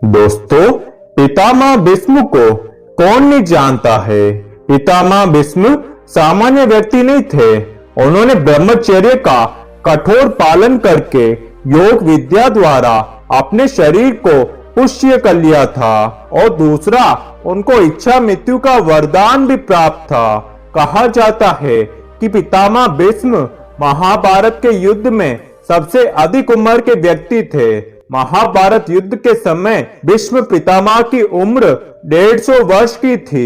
दोस्तों, पितामह भीष्म को कौन नहीं जानता है। पितामह भीष्म सामान्य व्यक्ति नहीं थे। उन्होंने ब्रह्मचर्य का कठोर पालन करके योग विद्या द्वारा अपने शरीर को पुष्य कर लिया था और दूसरा, उनको इच्छा मृत्यु का वरदान भी प्राप्त था। कहा जाता है कि पितामह भीष्म महाभारत के युद्ध में सबसे अधिक उम्र के व्यक्ति थे। महाभारत युद्ध के समय भीष्म पितामह की उम्र 150 वर्ष की थी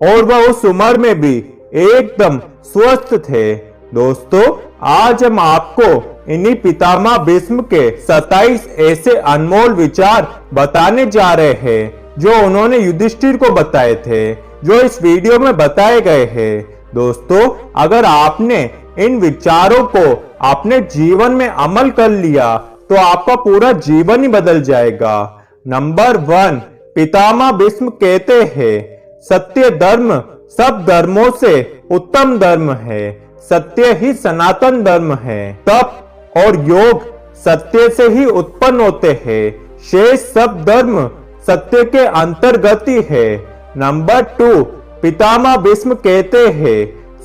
और वह उस उम्र में भी एकदम स्वस्थ थे। दोस्तों, आज हम आपको इन्हीं पितामह भीष्म के 27 ऐसे अनमोल विचार बताने जा रहे हैं जो उन्होंने युधिष्ठिर को बताए थे, जो इस वीडियो में बताए गए हैं। दोस्तों, अगर आपने इन विचारों को अपने जीवन में अमल कर लिया तो आपका पूरा जीवन ही बदल जाएगा। नंबर 1, पितामह भीष्म कहते हैं, सत्य धर्म सब धर्मों से उत्तम धर्म है। सत्य ही सनातन धर्म है। तप और योग सत्य से ही उत्पन्न होते हैं। शेष सब धर्म सत्य के अंतर्गत ही है। नंबर 2, पितामह भीष्म कहते हैं,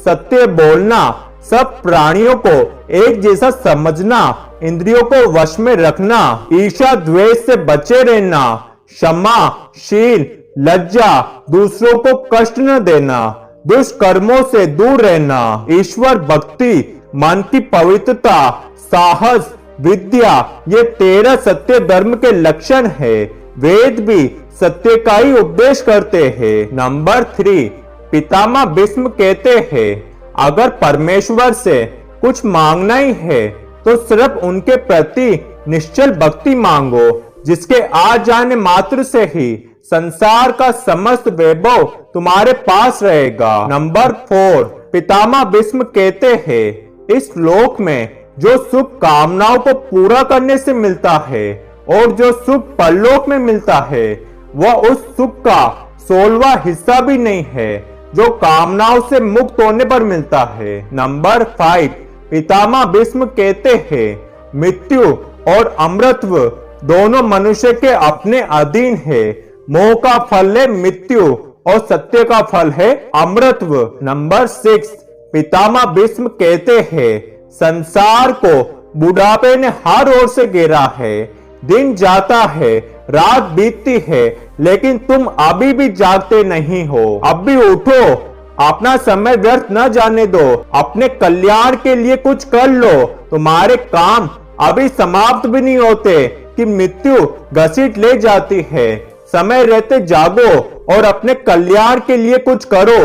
सत्य बोलना, सब प्राणियों को एक जैसा समझना, इंद्रियों को वश में रखना, ईर्ष्या द्वेष से बचे रहना, क्षमा, शील, लज्जा, दूसरों को कष्ट न देना, दुष्कर्मों से दूर रहना, ईश्वर भक्ति, मन की पवित्रता, साहस, विद्या, ये 13 सत्य धर्म के लक्षण है। वेद भी सत्य का ही उपदेश करते हैं। नंबर 3, पितामह भीष्म कहते हैं, अगर परमेश्वर से कुछ मांगना ही है तो सिर्फ उनके प्रति निश्चल भक्ति मांगो, जिसके आ जाने मात्र से ही संसार का समस्त वैभव तुम्हारे पास रहेगा। नंबर 4, पितामह भीष्म कहते हैं, इस लोक में जो सुख कामनाओं को पूरा करने से मिलता है और जो सुख परलोक में मिलता है, वह उस सुख का 16वां हिस्सा भी नहीं है जो कामनाओं से मुक्त होने पर मिलता है। नंबर 5, पितामह भीष्म कहते हैं, मृत्यु और अमृतत्व दोनों मनुष्य के अपने अधीन है। मोह का फल है मृत्यु और सत्य का फल है अमृतत्व। नंबर 6, पितामह भीष्म कहते हैं, संसार को बुढ़ापे ने हर ओर से घेरा है। दिन जाता है, रात बीतती है, लेकिन तुम अभी भी जागते नहीं हो। अब भी उठो, अपना समय व्यर्थ न जाने दो, अपने कल्याण के लिए कुछ कर लो। तुम्हारे काम अभी समाप्त भी नहीं होते कि मृत्यु घसीट ले जाती है। समय रहते जागो और अपने कल्याण के लिए कुछ करो।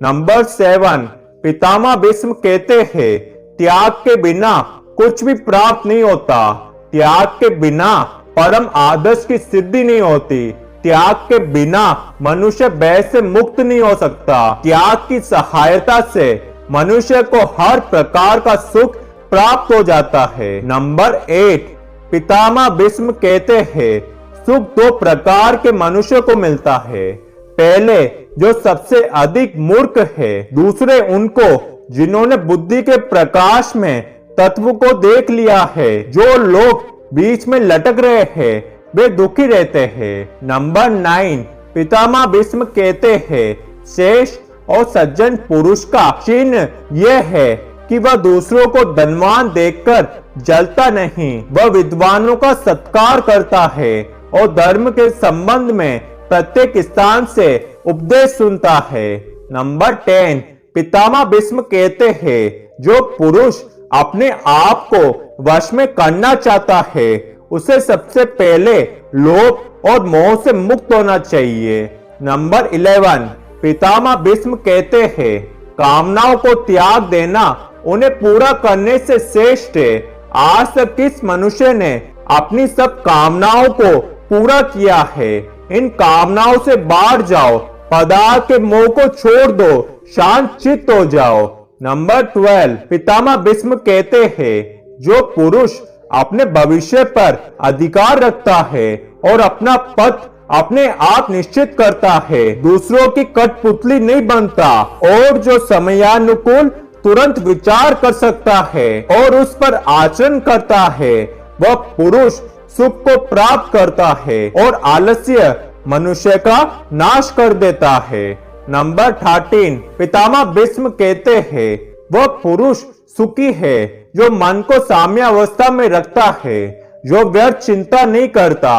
नंबर 7, पितामह भीष्म कहते हैं, त्याग के बिना कुछ भी प्राप्त नहीं होता। त्याग के बिना परम आदर्श की सिद्धि नहीं होती। त्याग के बिना मनुष्य भय से मुक्त नहीं हो सकता। त्याग की सहायता से मनुष्य को हर प्रकार का सुख प्राप्त हो जाता है। नंबर 8, पितामह भीष्म कहते हैं, सुख 2 प्रकार के मनुष्य को मिलता है। पहले जो सबसे अधिक मूर्ख है, दूसरे उनको जिन्होंने बुद्धि के प्रकाश में तत्व को देख लिया है। जो लोग बीच में लटक रहे हैं वे दुखी रहते हैं। नंबर 9, पितामह भीष्म कहते हैं, श्रेष्ठ और सज्जन पुरुष का चिन्ह यह है कि वह दूसरों को धनवान देखकर जलता नहीं, वह विद्वानों का सत्कार करता है और धर्म के संबंध में प्रत्येक स्थान से उपदेश सुनता है। नंबर 10, पितामह भीष्म कहते हैं, जो पुरुष अपने आप को वश में करना चाहता है उसे सबसे पहले लोभ और मोह से मुक्त होना चाहिए। नंबर 11, पितामह भीष्म कहते हैं, कामनाओं को त्याग देना उन्हें पूरा करने से श्रेष्ठ है। आज तक किस मनुष्य ने अपनी सब कामनाओं को पूरा किया है? इन कामनाओं से बाहर जाओ, पदार्थ के मोह को छोड़ दो, शांत चित्त हो जाओ। नंबर 12, पितामह भीष्म कहते हैं, जो पुरुष अपने भविष्य पर अधिकार रखता है और अपना पथ अपने आप निश्चित करता है, दूसरों की कठपुतली नहीं बनता और जो समयानुकूल तुरंत विचार कर सकता है और उस पर आचरण करता है, वह पुरुष सुख को प्राप्त करता है और आलस्य मनुष्य का नाश कर देता है। नंबर 13, पितामह भीष्म कहते हैं वह पुरुष सुखी है जो मन को साम्यावस्था में रखता है, जो व्यर्थ चिंता नहीं करता,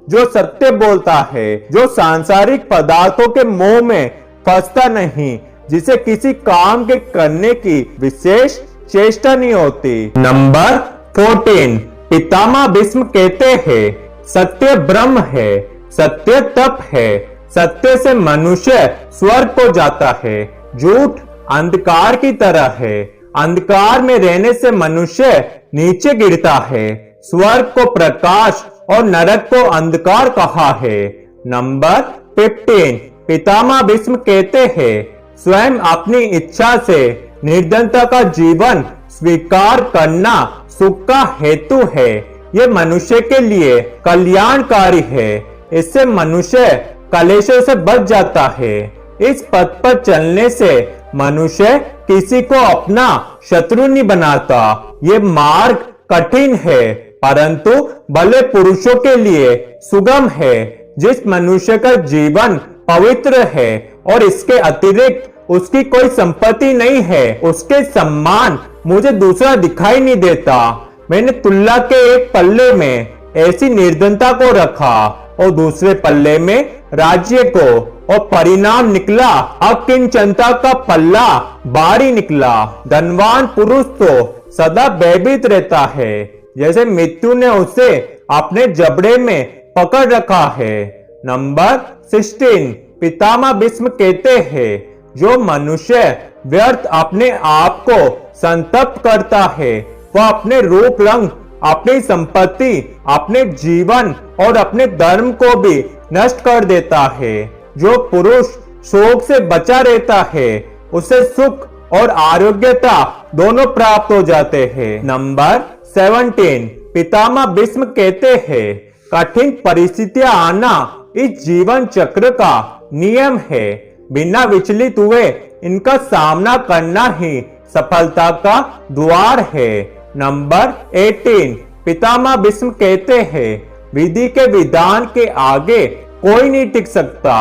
जो सत्य बोलता है, जो सांसारिक पदार्थों के मोह में फंसता नहीं, जिसे किसी काम के करने की विशेष चेष्टा नहीं होती। नंबर 14, पितामह भीष्म कहते हैं सत्य ब्रह्म है, सत्य तप है, सत्य से मनुष्य स्वर्ग को जाता है, झूठ अंधकार की तरह है, अंधकार में रहने से मनुष्य नीचे गिरता है, स्वर्ग को प्रकाश और नरक को अंधकार कहा है। नंबर 15, पितामह भीष्म कहते हैं स्वयं अपनी इच्छा से निर्धनता का जीवन स्वीकार करना सुख का हेतु है, ये मनुष्य के लिए कल्याणकारी है, इससे मनुष्य कलेशों से बच जाता है। इस पथ पर चलने से मनुष्य किसी को अपना शत्रु नहीं बनाता। ये मार्ग कठिन है परंतु भले पुरुषों के लिए सुगम है। जिस मनुष्य का जीवन पवित्र है और इसके अतिरिक्त उसकी कोई संपत्ति नहीं है, उसके सम्मान मुझे दूसरा दिखाई नहीं देता। मैंने तुल्ला के एक पल्ले में ऐसी निर्धनता को रखा और दूसरे पल्ले में राज्य को, और परिणाम निकला अकिंचनता का पल्ला भारी निकला। धनवान पुरुष तो सदा भयभीत रहता है, जैसे मृत्यु ने उसे अपने जबड़े में पकड़ रखा है। नंबर 16, पितामह भीष्म कहते हैं जो मनुष्य व्यर्थ अपने आप को संतप्त करता है वह अपने रूप रंग, अपनी संपत्ति, अपने जीवन और अपने धर्म को भी नष्ट कर देता है। जो पुरुष शोक से बचा रहता है उसे सुख और आरोग्यता दोनों प्राप्त हो जाते हैं। नंबर 17, पितामह भीष्म कहते हैं कठिन परिस्थितियां आना इस जीवन चक्र का नियम है, बिना विचलित हुए इनका सामना करना ही सफलता का द्वार है। नंबर 18, पितामह भीष्म कहते हैं विधि के विधान के आगे कोई नहीं टिक सकता।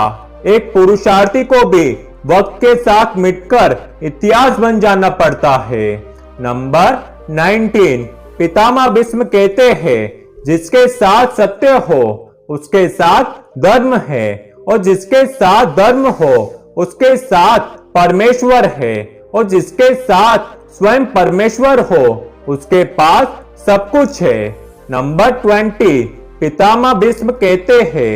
एक पुरुषार्थी को भी वक्त के साथ मिटकर इतिहास बन जाना पड़ता है। नंबर 19, पितामह भीष्म कहते हैं जिसके साथ सत्य हो उसके साथ धर्म है, और जिसके साथ धर्म हो उसके साथ परमेश्वर है, और जिसके साथ स्वयं परमेश्वर हो उसके पास सब कुछ है। नंबर 20, पितामह भीष्म कहते हैं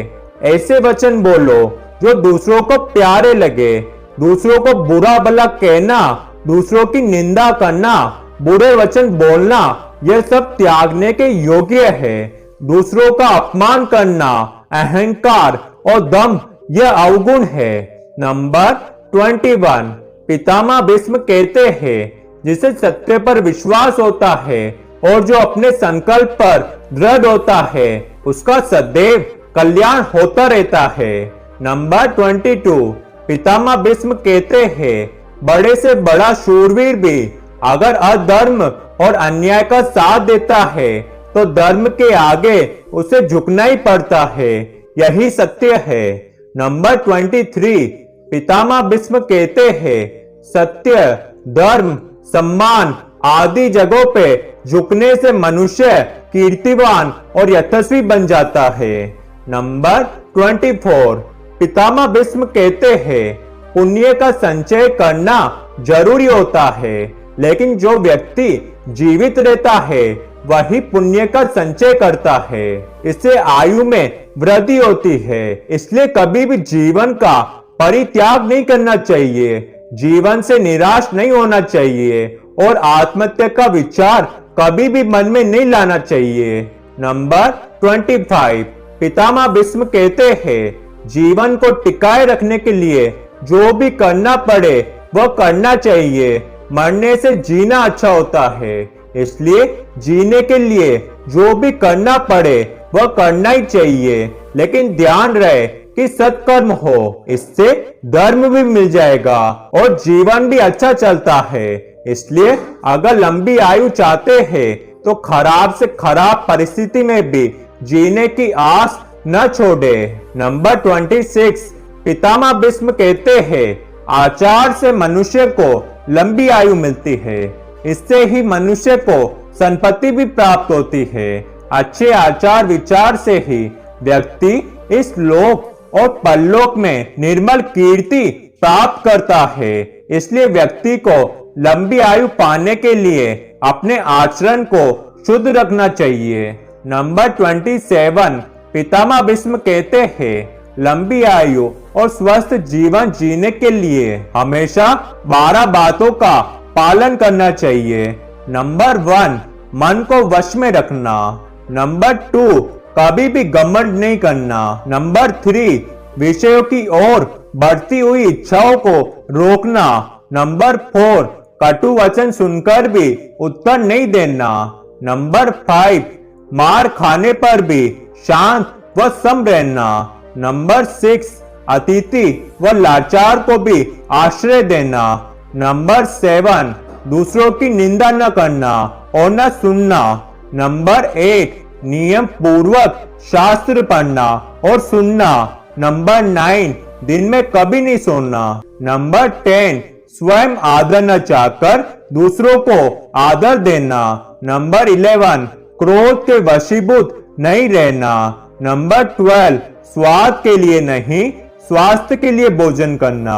ऐसे वचन बोलो जो दूसरों को प्यारे लगे। दूसरों को बुरा भला कहना, दूसरों की निंदा करना, बुरे वचन बोलना, यह सब त्यागने के योग्य है। दूसरों का अपमान करना, अहंकार और दम यह अवगुण है। नंबर 21, पितामह भीष्म कहते हैं जिसे सत्य पर विश्वास होता है और जो अपने संकल्प पर दृढ़ होता है उसका सदैव कल्याण होता रहता है। नंबर 22, पितामह भीष्म कहते हैं बड़े से बड़ा शूरवीर भी अगर अधर्म और अन्याय का साथ देता है तो धर्म के आगे उसे झुकना ही पड़ता है, यही सत्य है। नंबर 23, पितामह भीष्म कहते हैं सत्य, धर्म, सम्मान आदि जगहों पे झुकने से मनुष्य कीर्तिवान और यशस्वी बन जाता है। नंबर 24, पितामह भीष्म कहते हैं पुण्य का संचय करना जरूरी होता है, लेकिन जो व्यक्ति जीवित रहता है वही पुण्य का संचय करता है, इससे आयु में वृद्धि होती है। इसलिए कभी भी जीवन का परित्याग नहीं करना चाहिए, जीवन से निराश नहीं होना चाहिए और आत्महत्या का विचार कभी भी मन में नहीं लाना चाहिए। नंबर 25, पितामह भीष्म कहते हैं जीवन को टिकाए रखने के लिए जो भी करना पड़े वह करना चाहिए। मरने से जीना अच्छा होता है, इसलिए जीने के लिए जो भी करना पड़े वह करना ही चाहिए, लेकिन ध्यान रहे कि सत्कर्म हो, इससे धर्म भी मिल जाएगा और जीवन भी अच्छा चलता है। इसलिए अगर लंबी आयु चाहते हैं तो खराब से खराब परिस्थिति में भी जीने की आस न छोड़े। नंबर 26, पितामह भीष्म कहते हैं, आचार से मनुष्य को लंबी आयु मिलती है, इससे ही मनुष्य को संपत्ति भी प्राप्त होती है। अच्छे आचार विचार से ही व्यक्ति इस लोक और परलोक में निर्मल कीर्ति प्राप्त करता है। इसलिए व्यक्ति को लंबी आयु पाने के लिए अपने आचरण को शुद्ध रखना चाहिए। नंबर 27, पितामह भीष्म कहते हैं, लंबी आयु और स्वस्थ जीवन जीने के लिए हमेशा 12 बातों का पालन करना चाहिए। नंबर 1, मन को वश में रखना। नंबर 2, कभी भी घमंड नहीं करना। नंबर 3, विषयों की ओर बढ़ती हुई इच्छाओं को रोकना। नंबर 4, कटु वचन सुनकर भी उत्तर नहीं देना। नंबर 5, मार खाने पर भी शांत व सम रहना। नंबर 6, अतिथि व लाचार को भी आश्रय देना। नंबर 7, दूसरों की निंदा न करना और न सुनना। नंबर 8, नियम पूर्वक शास्त्र पढ़ना और सुनना। नंबर 9, दिन में कभी नहीं सोना। नंबर 10, स्वयं आदर न चाहकर दूसरों को आदर देना। नंबर 11, क्रोध के वशीभूत नहीं रहना। नंबर 12, स्वाद के लिए नहीं, स्वास्थ्य के लिए भोजन करना।